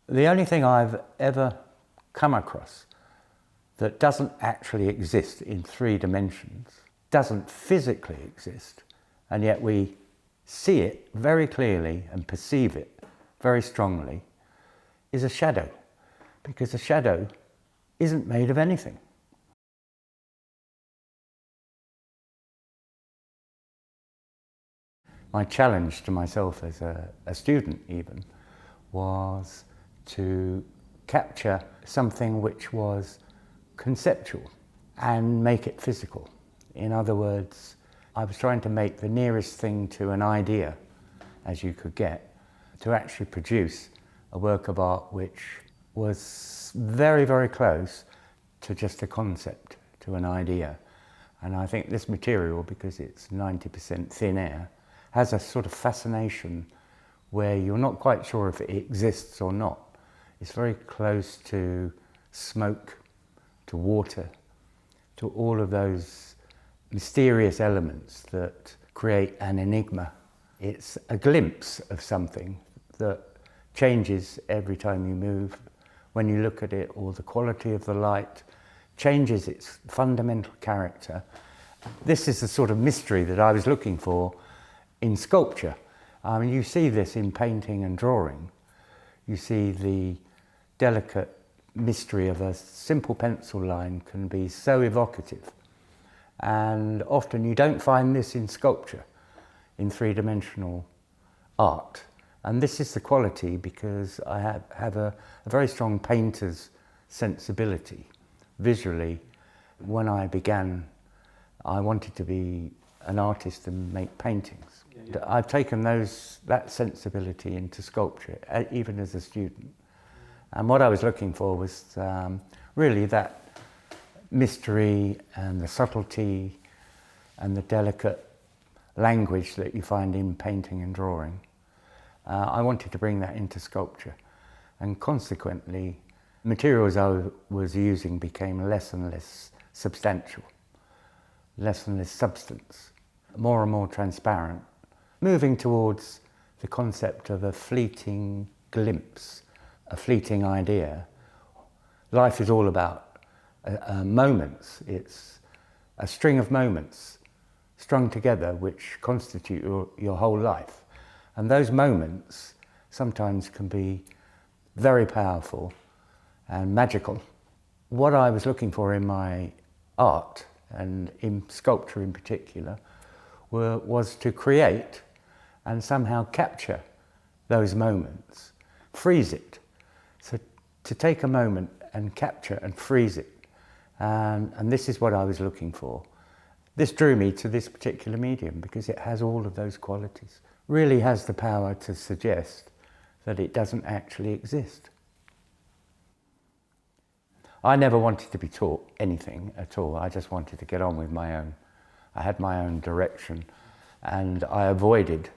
The only thing I've ever come across that doesn't actually exist in 3 dimensions, doesn't physically exist, and yet we see it very clearly and perceive it very strongly, is a shadow, because a shadow isn't made of anything. My challenge to myself as a student even was to capture something which was conceptual and make it physical. In other words, I was trying to make the nearest thing to an idea as you could get to actually produce a work of art which was very, very close to just a concept, to an idea. And I think this material, because it's 90% thin air, has a sort of fascination where you're not quite sure if it exists or not. It's very close to smoke, to water, to all of those mysterious elements that create an enigma. It's a glimpse of something that changes every time you move. When you look at it, or the quality of the light changes its fundamental character. This is the sort of mystery that I was looking for in sculpture. I mean, you see this in painting and drawing. You see the delicate mystery of a simple pencil line can be so evocative. And often you don't find this in sculpture, in 3-dimensional art. And this is the quality because I have a very strong painter's sensibility. Visually, when I began, I wanted to be an artist and make paintings. Yeah. I've taken that sensibility into sculpture, even as a student. And what I was looking for was really that mystery and the subtlety and the delicate language that you find in painting and drawing. I wanted to bring that into sculpture, and consequently materials I was using became less and less substantial, less and less substance, more and more transparent, moving towards the concept of a fleeting glimpse, a fleeting idea. Life is all about moments. It's a string of moments strung together which constitute your whole life. And those moments sometimes can be very powerful and magical. What I was looking for in my art, and in sculpture in particular, was to create and somehow capture those moments, freeze it. So to take a moment and capture and freeze it. And this is what I was looking for. This drew me to this particular medium because it has all of those qualities. Really has the power to suggest that it doesn't actually exist. I never wanted to be taught anything at all. I just wanted to get on with my own. I had my own direction, and I avoided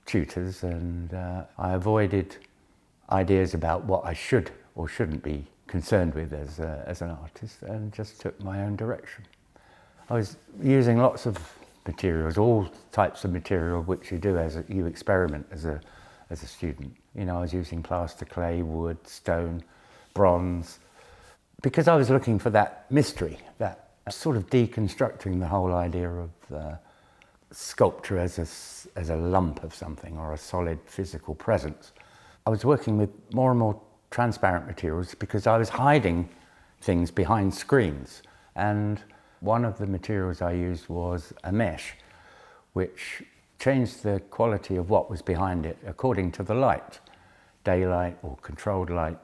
tutors, and I avoided ideas about what I should or shouldn't be concerned with as an artist, and just took my own direction. I was using lots of materials, all types of material which you do as you experiment as a student. You know, I was using plaster, clay, wood, stone, bronze, because I was looking for that mystery, that sort of deconstructing the whole idea of sculpture as a lump of something or a solid physical presence. I was working with more and more transparent materials because I was hiding things behind screens, and one of the materials I used was a mesh, which changed the quality of what was behind it according to the light, daylight or controlled light.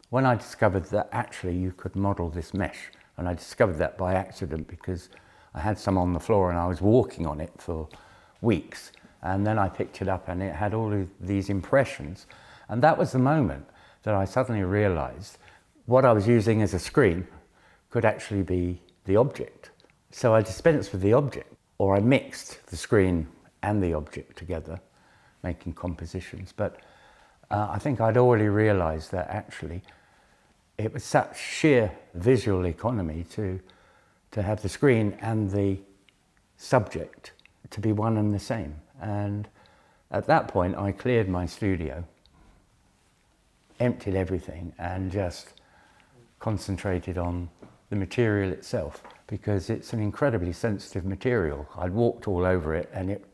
When I discovered that actually you could model this mesh, and I discovered that by accident because I had some on the floor and I was walking on it for weeks, and then I picked it up and it had all of these impressions, and that was the moment that I suddenly realized what I was using as a screen could actually be the object. So I dispensed with the object, or I mixed the screen and the object together, making compositions. But I think I'd already realized that actually it was such sheer visual economy to have the screen and the subject to be one and the same. And at that point I cleared my studio emptied everything and just concentrated on the material itself, because it's an incredibly sensitive material. I'd walked all over it and it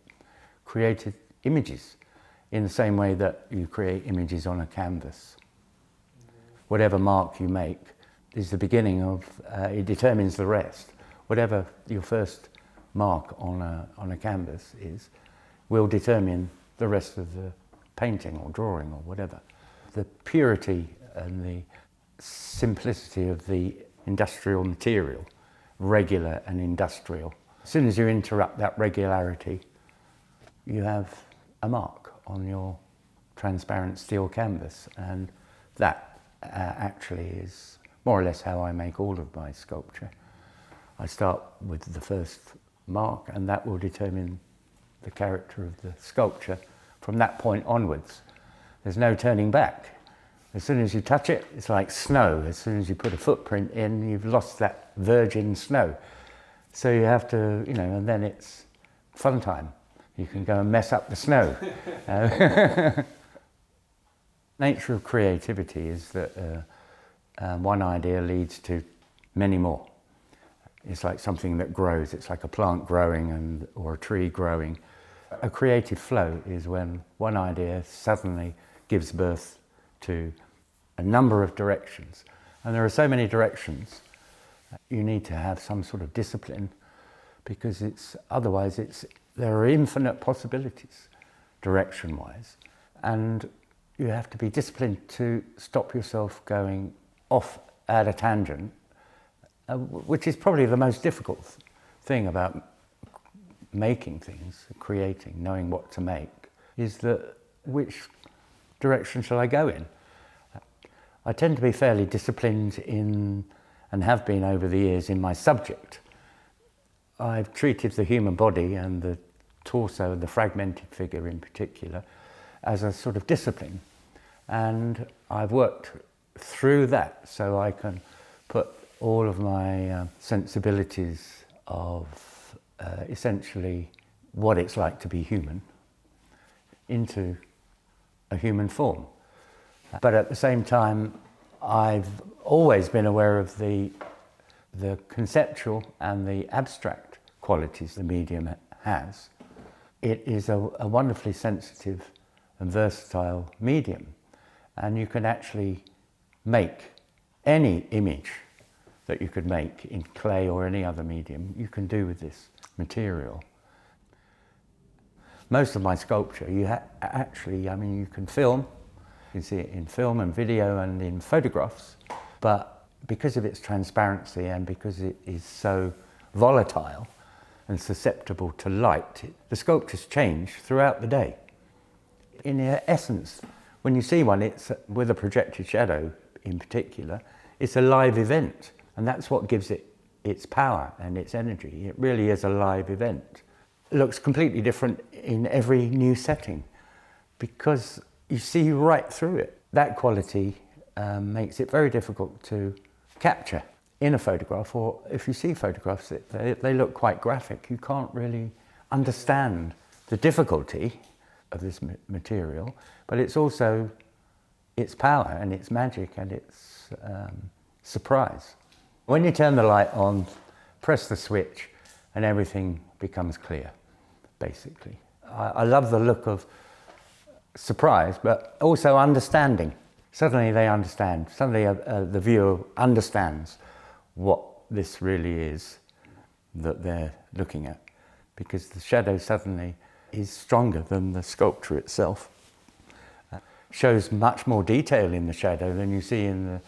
created images in the same way that you create images on a canvas. Whatever mark you make is the beginning of, it determines the rest. Whatever your first mark on a canvas is, will determine the rest of the painting or drawing or whatever. The purity and the simplicity of the industrial material, regular and industrial. As soon as you interrupt that regularity, you have a mark on your transparent steel canvas, and that actually is more or less how I make all of my sculpture. I start with the first mark, and that will determine the character of the sculpture from that point onwards. There's no turning back. As soon as you touch it, it's like snow. As soon as you put a footprint in, you've lost that virgin snow. So you have to, and then it's fun time. You can go and mess up the snow. Nature of creativity is that one idea leads to many more. It's like something that grows. It's like a plant growing or a tree growing. A creative flow is when one idea suddenly gives birth to a number of directions. And there are so many directions, you need to have some sort of discipline, because otherwise there are infinite possibilities direction-wise. And you have to be disciplined to stop yourself going off at a tangent, which is probably the most difficult thing about making things, creating, knowing what to make, is that which direction shall I go in? I tend to be fairly disciplined in, and have been over the years, in my subject. I've treated the human body and the torso, the fragmented figure in particular, as a sort of discipline. And I've worked through that so I can put all of my sensibilities of essentially what it's like to be human into a human form. But at the same time, I've always been aware of the conceptual and the abstract qualities the medium has. It is a wonderfully sensitive and versatile medium, and you can actually make any image that you could make in clay or any other medium, you can do with this material. Most of my sculpture, you can film. You can see it in film and video and in photographs, but because of its transparency and because it is so volatile and susceptible to light, the sculptures change throughout the day. In essence, when you see one, it's with a projected shadow in particular, it's a live event, and that's what gives it its power and its energy. It really is a live event. It looks completely different in every new setting because you see right through it. That quality makes it very difficult to capture in a photograph, or if you see photographs, they look quite graphic. You can't really understand the difficulty of this material, but it's also its power and its magic and its surprise. When you turn the light on, press the switch, and everything becomes clear, basically. I love the look of surprise, but also understanding. Suddenly they understand. Suddenly the viewer understands what this really is that they're looking at, because the shadow suddenly is stronger than the sculpture itself. Shows much more detail in the shadow than you see in the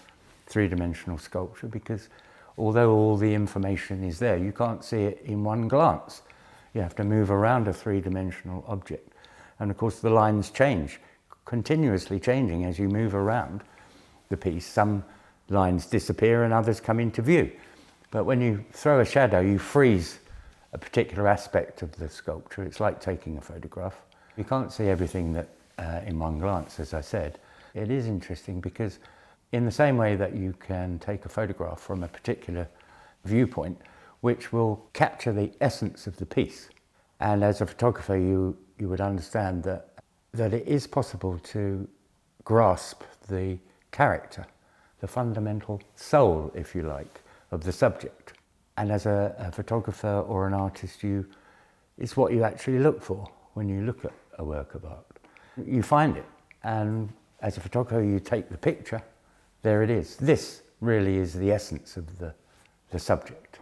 three-dimensional sculpture, because although all the information is there, you can't see it in one glance. You have to move around a three-dimensional object. And of course the lines change, continuously changing as you move around the piece. Some lines disappear and others come into view. But when you throw a shadow, you freeze a particular aspect of the sculpture. It's like taking a photograph. You can't see everything that in one glance, as I said. It is interesting because in the same way that you can take a photograph from a particular viewpoint, which will capture the essence of the piece. And as a photographer, you would understand that it is possible to grasp the character, the fundamental soul, if you like, of the subject. And as a photographer or an artist, it's what you actually look for when you look at a work of art. You find it, and as a photographer, you take the picture, there it is. This really is the essence of the subject.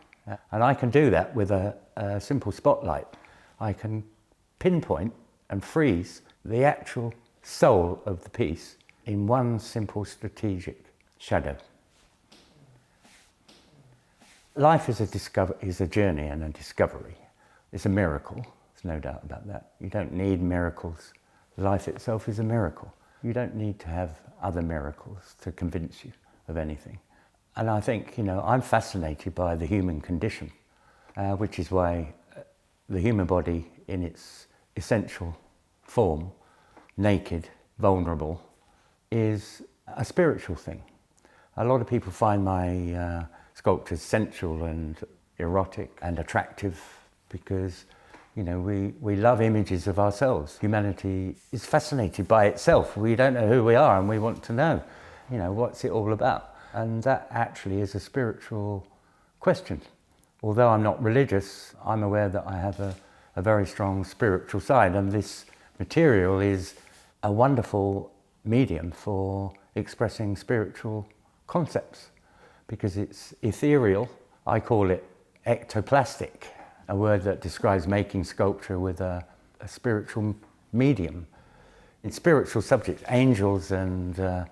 And I can do that with a simple spotlight. I can pinpoint and freeze the actual soul of the piece in one simple strategic shadow. Life is a journey and a discovery. It's a miracle, there's no doubt about that. You don't need miracles. Life itself is a miracle. You don't need to have other miracles to convince you of anything. And I think, I'm fascinated by the human condition, which is why the human body in its essential form, naked, vulnerable, is a spiritual thing. A lot of people find my sculptures sensual and erotic and attractive because, we love images of ourselves. Humanity is fascinated by itself. We don't know who we are and we want to know, what's it all about? And that actually is a spiritual question. Although I'm not religious, I'm aware that I have a very strong spiritual side, and this material is a wonderful medium for expressing spiritual concepts because it's ethereal. I call it ectoplastic, a word that describes making sculpture with a spiritual medium. In spiritual subjects, angels and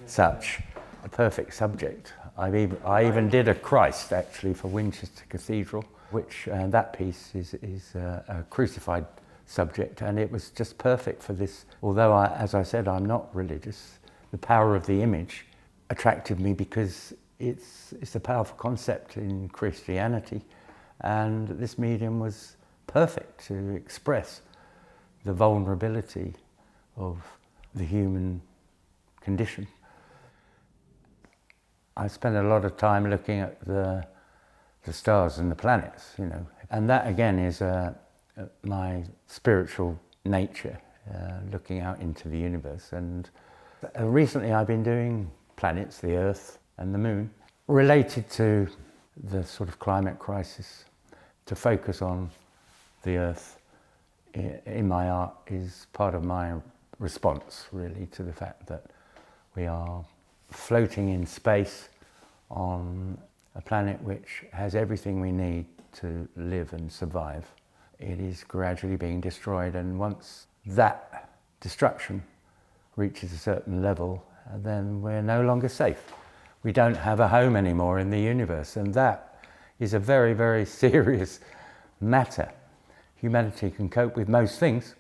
such, a perfect subject. I even did a Christ actually for Winchester Cathedral, which that piece is a crucified subject, and it was just perfect for this. Although, as I said, I'm not religious, the power of the image attracted me because it's a powerful concept in Christianity, and this medium was perfect to express the vulnerability of the human condition. I spent a lot of time looking at the stars and the planets, and that again is my spiritual nature, looking out into the universe. And recently I've been doing planets, the Earth and the Moon, related to the sort of climate crisis. To focus on the Earth in my art is part of my response, really, to the fact that we are floating in space on a planet which has everything we need to live and survive. It is gradually being destroyed, and once that destruction reaches a certain level, then we're no longer safe. We don't have a home anymore in the universe, and that is a very, very serious matter. Humanity can cope with most things,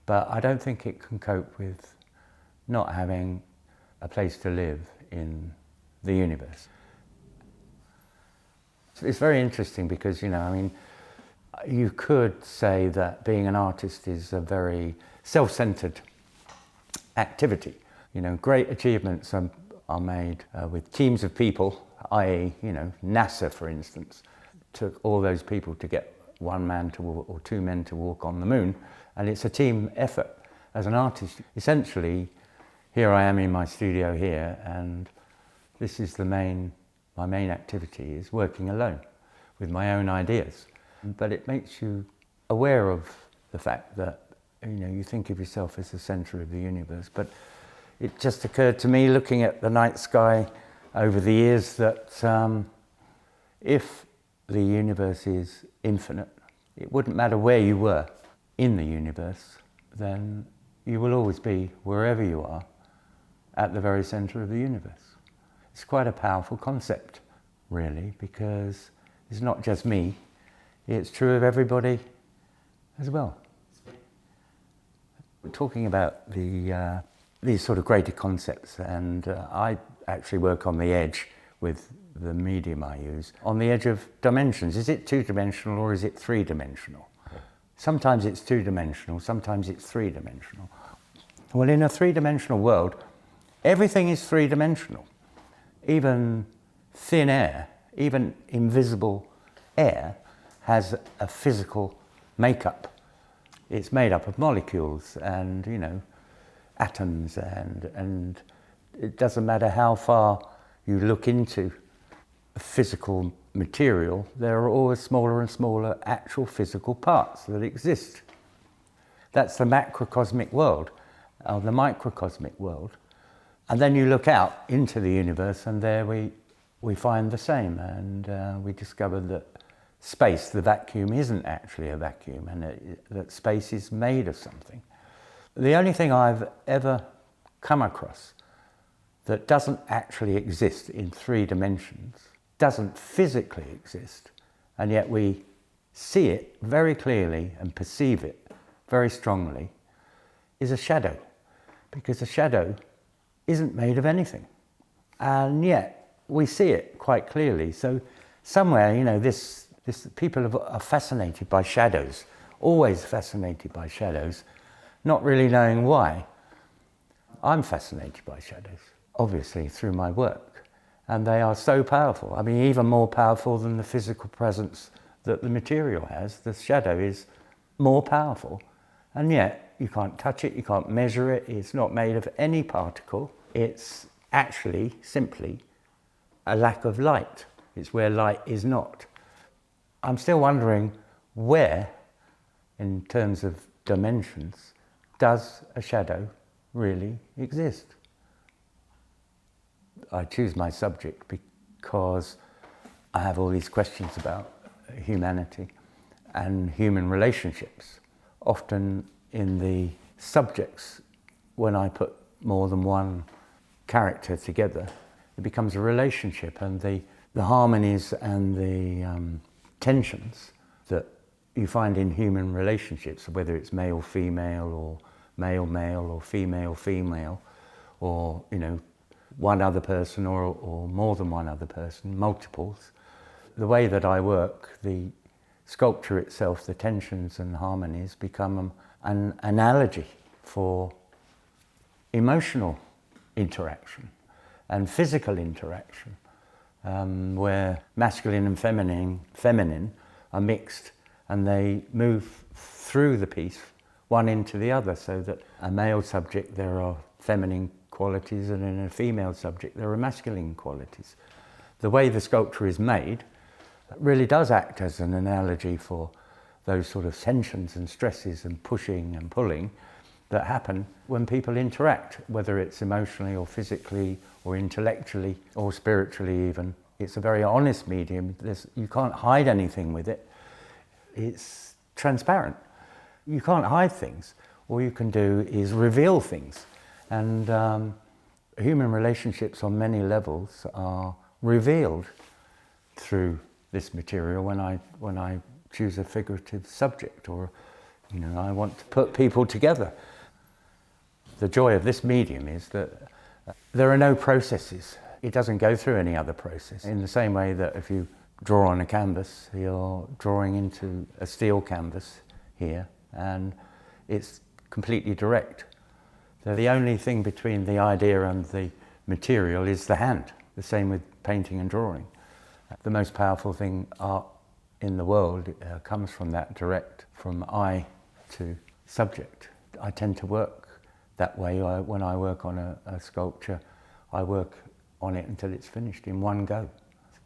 but I don't think it can cope with not having a place to live in the universe. It's very interesting because, you could say that being an artist is a very self-centered activity. Great achievements are made with teams of people, i.e., NASA, for instance, took all those people to get one man or two men to walk on the moon, and it's a team effort. As an artist, essentially, here I am in my studio here, and this is my main activity is working alone with my own ideas. But it makes you aware of the fact that, you think of yourself as the center of the universe. But it just occurred to me, looking at the night sky over the years, that if the universe is infinite, it wouldn't matter where you were in the universe, then you will always be, wherever you are, at the very center of the universe. It's quite a powerful concept, really, because it's not just me, it's true of everybody as well. We're talking about these sort of greater concepts, and I actually work on the edge with the medium I use, on the edge of dimensions. Is it two-dimensional or is it three-dimensional? Sometimes it's two-dimensional, sometimes it's three-dimensional. Well, in a three-dimensional world, everything is three-dimensional. Even thin air, even invisible air, has a physical makeup. It's made up of molecules and, atoms and It doesn't matter how far you look into a physical material, there are always smaller and smaller actual physical parts that exist. That's the macrocosmic world, or the microcosmic world. And then you look out into the universe, and there we find the same, and we discover that space, the vacuum, isn't actually a vacuum, and that space is made of something. The only thing I've ever come across that doesn't actually exist in 3 dimensions, doesn't physically exist, and yet we see it very clearly and perceive it very strongly, is a shadow. Because a shadow isn't made of anything, and yet we see it quite clearly. So somewhere, you know, this people are fascinated by shadows, always fascinated by shadows, not really knowing why. I'm fascinated by shadows, obviously, through my work, and they are so powerful. I mean, even more powerful than the physical presence that the material has. The shadow is more powerful, and yet you can't touch it, you can't measure it, it's not made of any particle. It's actually simply a lack of light. It's where light is not. I'm still wondering where, in terms of dimensions, does a shadow really exist? I choose my subject because I have all these questions about humanity and human relationships. Often in the subjects, when I put more than one character together, it becomes a relationship, and the harmonies and the tensions that you find in human relationships, whether it's male-female or male-male or female-female, or, you know, one other person or more than one other person, multiples. The way that I work, the sculpture itself, the tensions and harmonies become an analogy for emotional interaction and physical interaction, where masculine and feminine are mixed, and they move through the piece, one into the other, so that a male subject there are feminine qualities, and in a female subject there are masculine qualities. The way the sculpture is made really does act as an analogy for those sort of tensions and stresses and pushing and pulling that happen when people interact, whether it's emotionally or physically or intellectually or spiritually even. It's a very honest medium. You can't hide anything with it. It's transparent. You can't hide things. All you can do is reveal things. And human relationships on many levels are revealed through this material when I choose a figurative subject, or, you know, I want to put people together. The joy of this medium is that there are no processes. It doesn't go through any other process. In the same way that if you draw on a canvas, you're drawing into a steel canvas here, and it's completely direct. So the only thing between the idea and the material is the hand. The same with painting and drawing. The most powerful thing art in the world comes from that direct, from eye to subject. I tend to work that way. When I work on a sculpture, I work on it until it's finished in one go,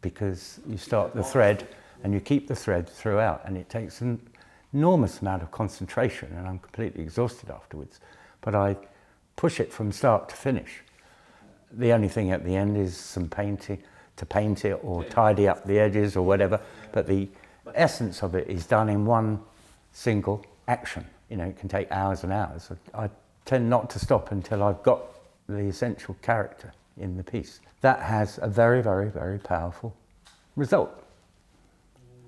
because you start the thread and you keep the thread throughout, and it takes an enormous amount of concentration, and I'm completely exhausted afterwards. But I push it from start to finish. The only thing at the end is some painting, to paint it or tidy up the edges or whatever, but the essence of it is done in one single action. You know, it can take hours and hours. I tend not to stop until I've got the essential character in the piece. That has a very, very, very powerful result.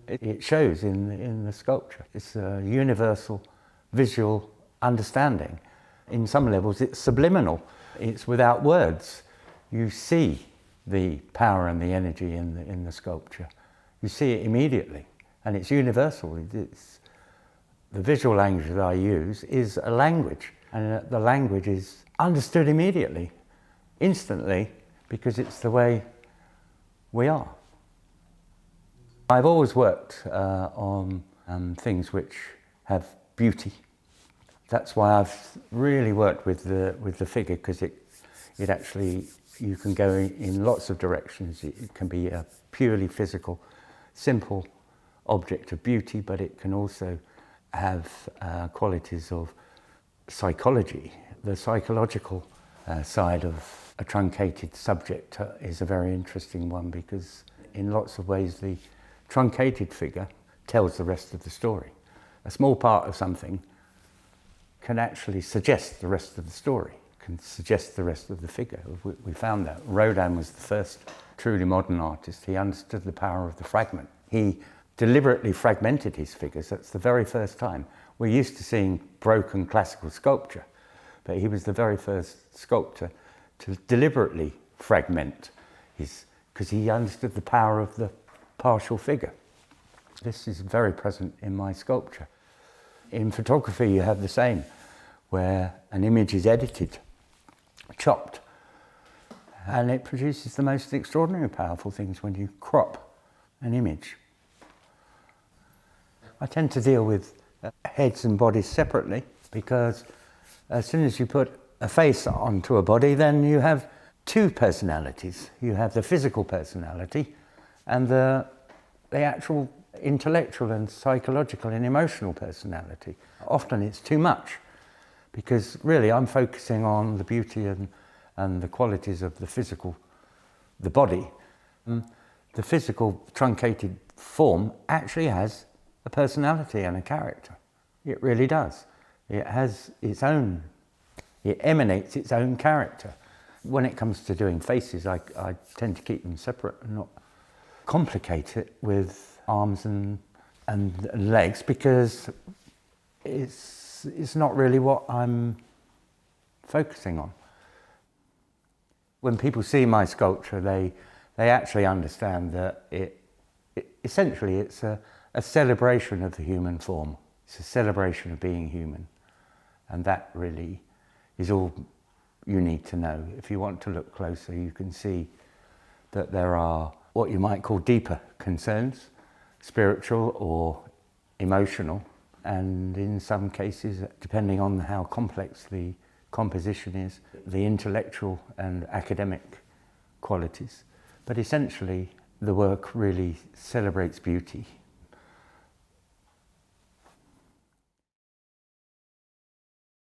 It shows in the sculpture. It's a universal visual understanding. In some levels, it's subliminal. It's without words. You see the power and the energy in the sculpture. You see it immediately, and it's universal. The visual language that I use is a language, and the language is understood immediately, instantly, because it's the way we are. I've always worked on things which have beauty. That's why I've really worked with the figure, because You can go in lots of directions. It can be a purely physical, simple object of beauty, but it can also have qualities of psychology. The psychological side of a truncated subject is a very interesting one, because in lots of ways the truncated figure tells the rest of the story. A small part of something can actually suggest the rest of the story, can suggest the rest of the figure. We found that. Rodin was the first truly modern artist. He understood the power of the fragment. He deliberately fragmented his figures. That's the very first time. We're used to seeing broken classical sculpture, but he was the very first sculptor to deliberately fragment because he understood the power of the partial figure. This is very present in my sculpture. In photography, you have the same, where an image is edited, chopped, and it produces the most extraordinary, powerful things when you crop an image. I tend to deal with heads and bodies separately, because as soon as you put a face onto a body, then you have two personalities. You have the physical personality and the actual intellectual and psychological and emotional personality. Often it's too much, because really I'm focusing on the beauty and the qualities of the physical, the body. The physical truncated form actually has a personality and a character. It really does. It has its own, it emanates its own character. When it comes to doing faces, I tend to keep them separate and not complicate it with arms and legs, because it's not really what I'm focusing on. When people see my sculpture, they actually understand that essentially it's a celebration of the human form. It's a celebration of being human, and that really is all you need to know. If you want to look closer, you can see that there are what you might call deeper concerns, spiritual or emotional, and in some cases, depending on how complex the composition is, the intellectual and academic qualities. But essentially, the work really celebrates beauty.